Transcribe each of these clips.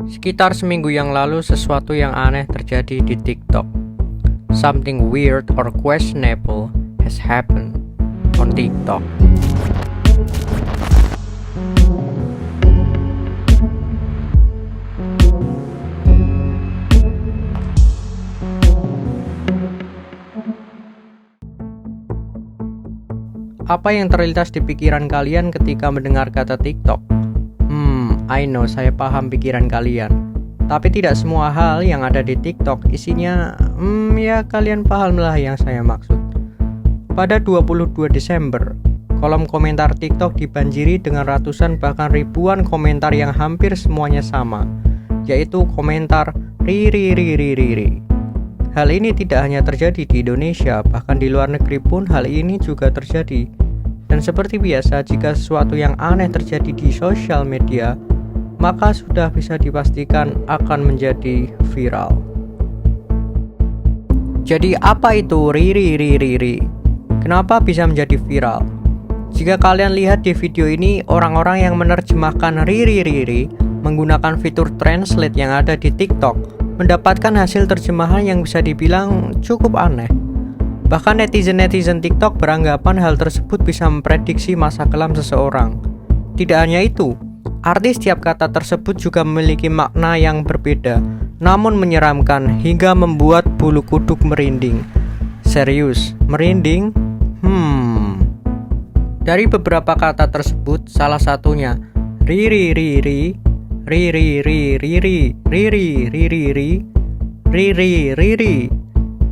Sekitar seminggu yang lalu, sesuatu yang aneh terjadi di TikTok. Something weird or questionable has happened on TikTok. Apa yang terlintas di pikiran kalian ketika mendengar kata TikTok? I know, saya paham pikiran kalian. Tapi tidak semua hal yang ada di TikTok isinya, ya kalian pahamlah yang saya maksud. Pada 22 Desember, kolom komentar TikTok dibanjiri dengan ratusan bahkan ribuan komentar yang hampir semuanya sama, yaitu komentar ri. Hal ini tidak hanya terjadi di Indonesia, bahkan di luar negeri pun hal ini juga terjadi. Dan seperti biasa, jika sesuatu yang aneh terjadi di sosial media, maka sudah bisa dipastikan akan menjadi viral. Jadi apa itu ri? Kenapa bisa menjadi viral? Jika kalian lihat di video ini, orang-orang yang menerjemahkan ri menggunakan fitur translate yang ada di TikTok mendapatkan hasil terjemahan yang bisa dibilang cukup aneh. Bahkan netizen TikTok beranggapan hal tersebut bisa memprediksi masa kelam seseorang. Tidak hanya itu, arti setiap kata tersebut juga memiliki makna yang berbeda, namun menyeramkan hingga membuat bulu kuduk merinding. Serius, merinding? Dari beberapa kata tersebut, salah satunya ri,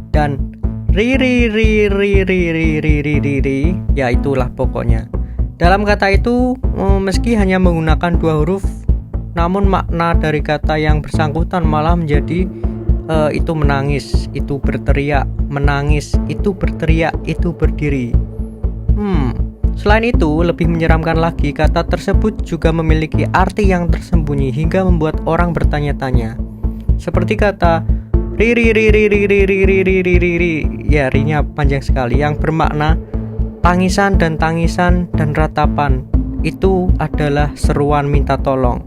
dan ri, ya itulah pokoknya. Dalam kata itu, meski hanya menggunakan dua huruf, namun makna dari kata yang bersangkutan malah menjadi itu menangis, itu berteriak, menangis, itu berteriak, itu berdiri. Selain itu, lebih menyeramkan lagi, kata tersebut juga memiliki arti yang tersembunyi hingga membuat orang bertanya-tanya. Seperti kata ri, ya rinya panjang sekali, yang bermakna tangisan dan ratapan. Itu adalah seruan minta tolong.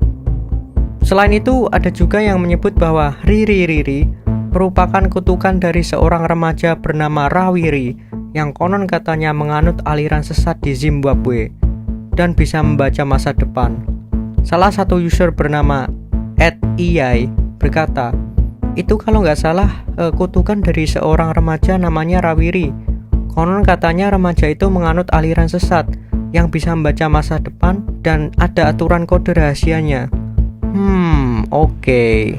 Selain itu, ada juga yang menyebut bahwa ri merupakan kutukan dari seorang remaja bernama Rawiri yang konon katanya menganut aliran sesat di Zimbabwe dan bisa membaca masa depan. Salah satu user bernama @iyai berkata, itu kalau nggak salah kutukan dari seorang remaja namanya Rawiri. Konon katanya remaja itu menganut aliran sesat yang bisa membaca masa depan dan ada aturan kode rahasianya. Oke.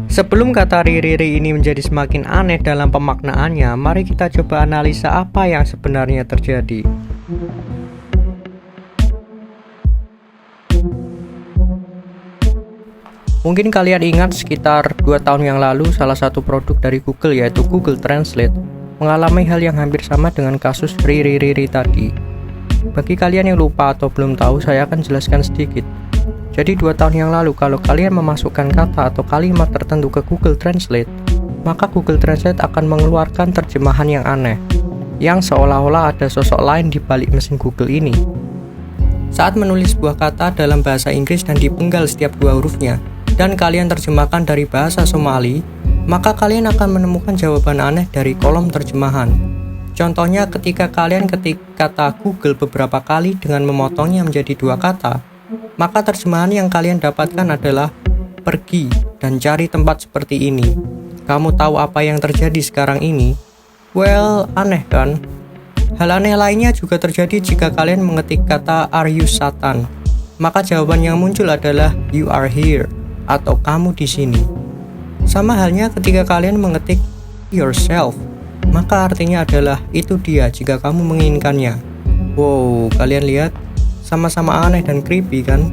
Sebelum kata ri ini menjadi semakin aneh dalam pemaknaannya, mari kita coba analisa apa yang sebenarnya terjadi. Mungkin kalian ingat sekitar 2 tahun yang lalu salah satu produk dari Google, yaitu Google Translate, mengalami hal yang hampir sama dengan kasus ri tadi. Bagi kalian yang lupa atau belum tahu, saya akan jelaskan sedikit. Jadi 2 tahun yang lalu, kalau kalian memasukkan kata atau kalimat tertentu ke Google Translate, maka Google Translate akan mengeluarkan terjemahan yang aneh, yang seolah-olah ada sosok lain di balik mesin Google ini. Saat menulis sebuah kata dalam bahasa Inggris dan dipenggal setiap 2 hurufnya, dan kalian terjemahkan dari bahasa Somali, maka kalian akan menemukan jawaban aneh dari kolom terjemahan. Contohnya, ketika kalian ketik kata Google beberapa kali dengan memotongnya menjadi 2 kata, maka terjemahan yang kalian dapatkan adalah pergi dan cari tempat seperti ini. Kamu tahu apa yang terjadi sekarang ini? Well, aneh kan? Hal aneh lainnya juga terjadi jika kalian mengetik kata are you Satan. Maka jawaban yang muncul adalah you are here, atau kamu di sini. Sama halnya ketika kalian mengetik yourself, maka artinya adalah itu dia jika kamu menginginkannya. Wow, kalian lihat? Sama-sama aneh dan creepy kan?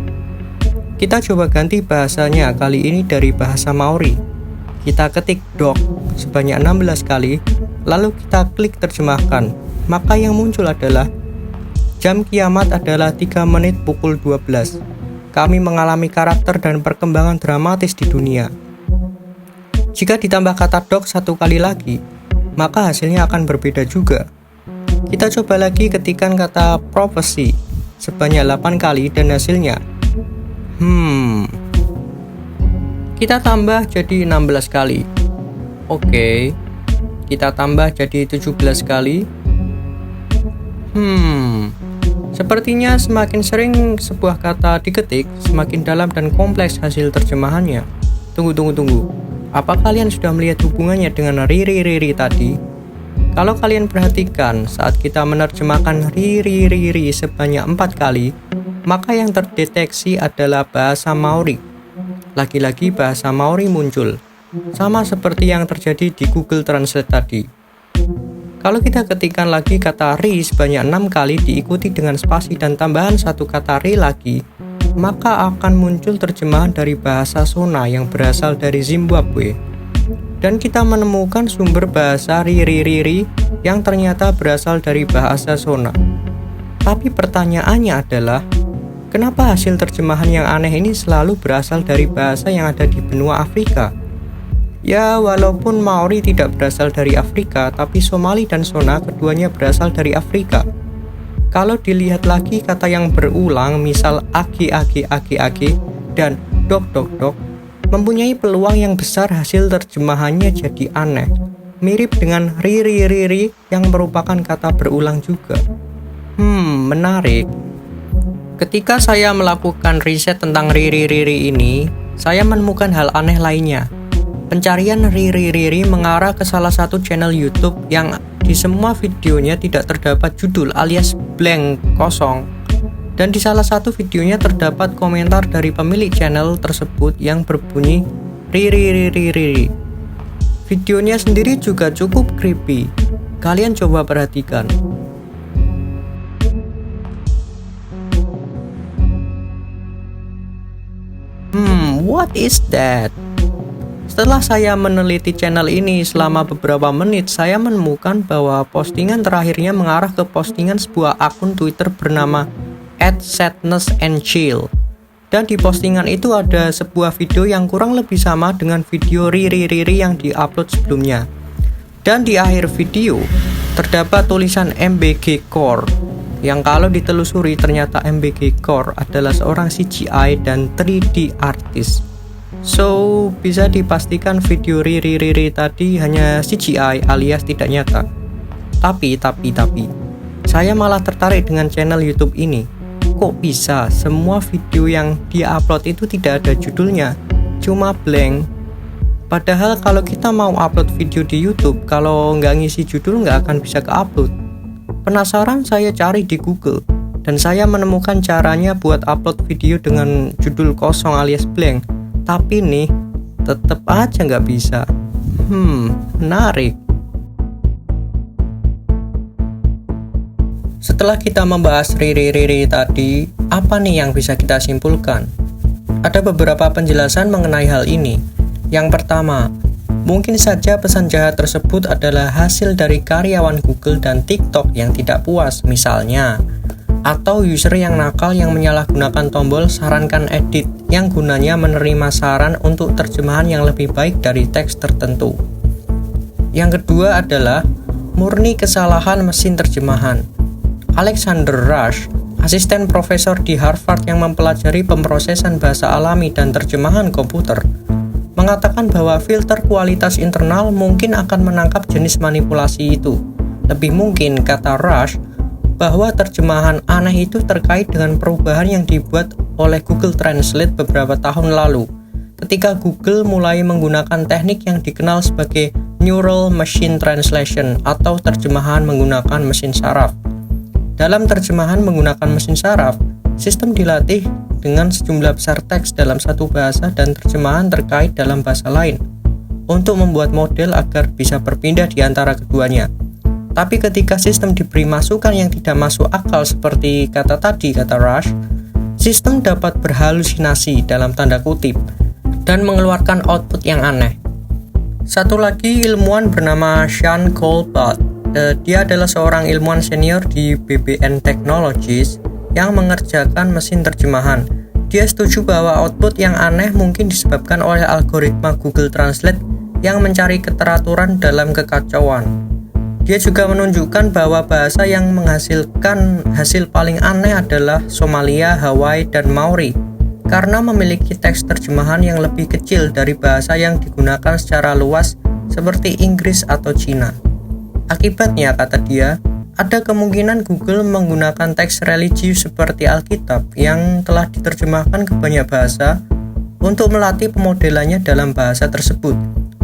Kita coba ganti bahasanya kali ini dari bahasa Maori. Kita ketik dog sebanyak 16 kali, lalu kita klik terjemahkan. Maka yang muncul adalah jam kiamat adalah 3 menit pukul 12. Kami mengalami karakter dan perkembangan dramatis di dunia. Jika ditambah kata dog 1 kali lagi, maka hasilnya akan berbeda juga. Kita coba lagi ketikkan kata prophecy sebanyak 8 kali dan hasilnya Kita tambah jadi 16 kali. Oke, kita tambah jadi 17 kali. Sepertinya semakin sering sebuah kata diketik, semakin dalam dan kompleks hasil terjemahannya. Tunggu. Apa kalian sudah melihat hubungannya dengan riri tadi? Kalau kalian perhatikan, saat kita menerjemahkan riri sebanyak 4 kali, maka yang terdeteksi adalah bahasa Maori. Lagi-lagi bahasa Maori muncul, sama seperti yang terjadi di Google Translate tadi. Kalau kita ketikkan lagi kata ri sebanyak 6 kali diikuti dengan spasi dan tambahan satu kata ri lagi, maka akan muncul terjemahan dari bahasa Shona yang berasal dari Zimbabwe. Dan kita menemukan sumber bahasa riri yang ternyata berasal dari bahasa Shona. Tapi pertanyaannya adalah, kenapa hasil terjemahan yang aneh ini selalu berasal dari bahasa yang ada di benua Afrika? Ya, walaupun Maori tidak berasal dari Afrika, tapi Somali dan Shona keduanya berasal dari Afrika. Kalau dilihat lagi kata yang berulang, misal agi dan dok, mempunyai peluang yang besar hasil terjemahannya jadi aneh. Mirip dengan riri yang merupakan kata berulang juga. Menarik. Ketika saya melakukan riset tentang riri ini, saya menemukan hal aneh lainnya. Pencarian riri mengarah ke salah satu channel YouTube yang di semua videonya tidak terdapat judul alias blank, kosong. Dan di salah satu videonya terdapat komentar dari pemilik channel tersebut yang berbunyi riri. Videonya sendiri juga cukup creepy. Kalian coba perhatikan. What is that? Setelah saya meneliti channel ini selama beberapa menit, saya menemukan bahwa postingan terakhirnya mengarah ke postingan sebuah akun Twitter bernama @sadnessandchill. Dan di postingan itu ada sebuah video yang kurang lebih sama dengan video riri yang diupload sebelumnya. Dan di akhir video terdapat tulisan MBG Core, yang kalau ditelusuri ternyata MBG Core adalah seorang CGI dan 3D artist. So, bisa dipastikan video riri tadi hanya CGI alias tidak nyata. Tapi, saya malah tertarik dengan channel YouTube ini. Kok bisa semua video yang dia upload itu tidak ada judulnya, cuma blank? Padahal kalau kita mau upload video di YouTube, kalau nggak ngisi judul nggak akan bisa ke-upload. Penasaran, saya cari di Google, dan saya menemukan caranya buat upload video dengan judul kosong alias blank. Tapi nih, tetep aja nggak bisa. Menarik. Setelah kita membahas riri tadi, apa nih yang bisa kita simpulkan? Ada beberapa penjelasan mengenai hal ini. Yang pertama, mungkin saja pesan jahat tersebut adalah hasil dari karyawan Google dan TikTok yang tidak puas, misalnya, atau user yang nakal yang menyalahgunakan tombol sarankan edit yang gunanya menerima saran untuk terjemahan yang lebih baik dari teks tertentu. Yang kedua adalah murni kesalahan mesin terjemahan. Alexander Rush, asisten profesor di Harvard yang mempelajari pemrosesan bahasa alami dan terjemahan komputer, mengatakan bahwa filter kualitas internal mungkin akan menangkap jenis manipulasi itu. Lebih mungkin, kata Rush, bahwa terjemahan aneh itu terkait dengan perubahan yang dibuat oleh Google Translate beberapa tahun lalu, ketika Google mulai menggunakan teknik yang dikenal sebagai Neural Machine Translation atau terjemahan menggunakan mesin saraf. Dalam terjemahan menggunakan mesin saraf, sistem dilatih dengan sejumlah besar teks dalam satu bahasa dan terjemahan terkait dalam bahasa lain, untuk membuat model agar bisa berpindah di antara keduanya. Tapi ketika sistem diberi masukan yang tidak masuk akal seperti kata Rush, sistem dapat berhalusinasi dalam tanda kutip dan mengeluarkan output yang aneh. Satu lagi ilmuwan bernama Sean Colbert. Dia adalah seorang ilmuwan senior di BBN Technologies yang mengerjakan mesin terjemahan. Dia setuju bahwa output yang aneh mungkin disebabkan oleh algoritma Google Translate yang mencari keteraturan dalam kekacauan. Dia juga menunjukkan bahwa bahasa yang menghasilkan hasil paling aneh adalah Somalia, Hawaii, dan Maori. karena memiliki teks terjemahan yang lebih kecil dari bahasa yang digunakan secara luas seperti Inggris atau Cina. Akibatnya, kata dia, ada kemungkinan Google menggunakan teks religius seperti Alkitab yang telah diterjemahkan ke banyak bahasa untuk melatih pemodelannya dalam bahasa tersebut,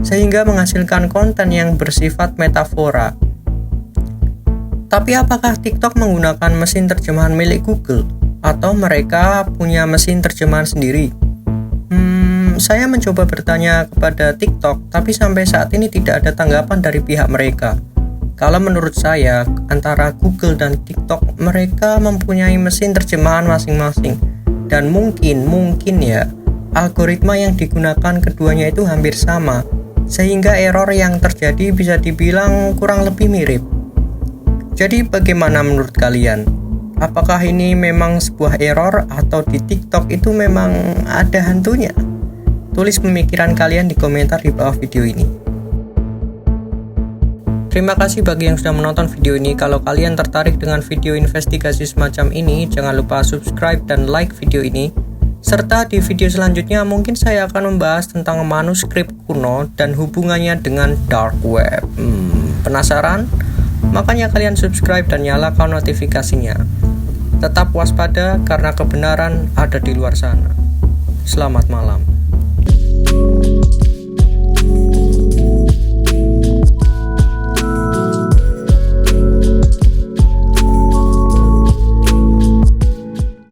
sehingga menghasilkan konten yang bersifat metafora. Tapi apakah TikTok menggunakan mesin terjemahan milik Google? Atau mereka punya mesin terjemahan sendiri? Saya mencoba bertanya kepada TikTok, tapi sampai saat ini tidak ada tanggapan dari pihak mereka. Kalau menurut saya, antara Google dan TikTok, mereka mempunyai mesin terjemahan masing-masing. Dan mungkin ya, algoritma yang digunakan keduanya itu hampir sama, sehingga error yang terjadi bisa dibilang kurang lebih mirip. Jadi bagaimana menurut kalian? Apakah ini memang sebuah error atau di TikTok itu memang ada hantunya? Tulis pemikiran kalian di komentar di bawah video ini. Terima kasih bagi yang sudah menonton video ini. Kalau kalian tertarik dengan video investigasi semacam ini, jangan lupa subscribe dan like video ini. Serta di video selanjutnya mungkin saya akan membahas tentang manuskrip kuno dan hubungannya dengan dark web. Penasaran? Makanya kalian subscribe dan nyalakan notifikasinya. Tetap waspada karena kebenaran ada di luar sana. Selamat malam.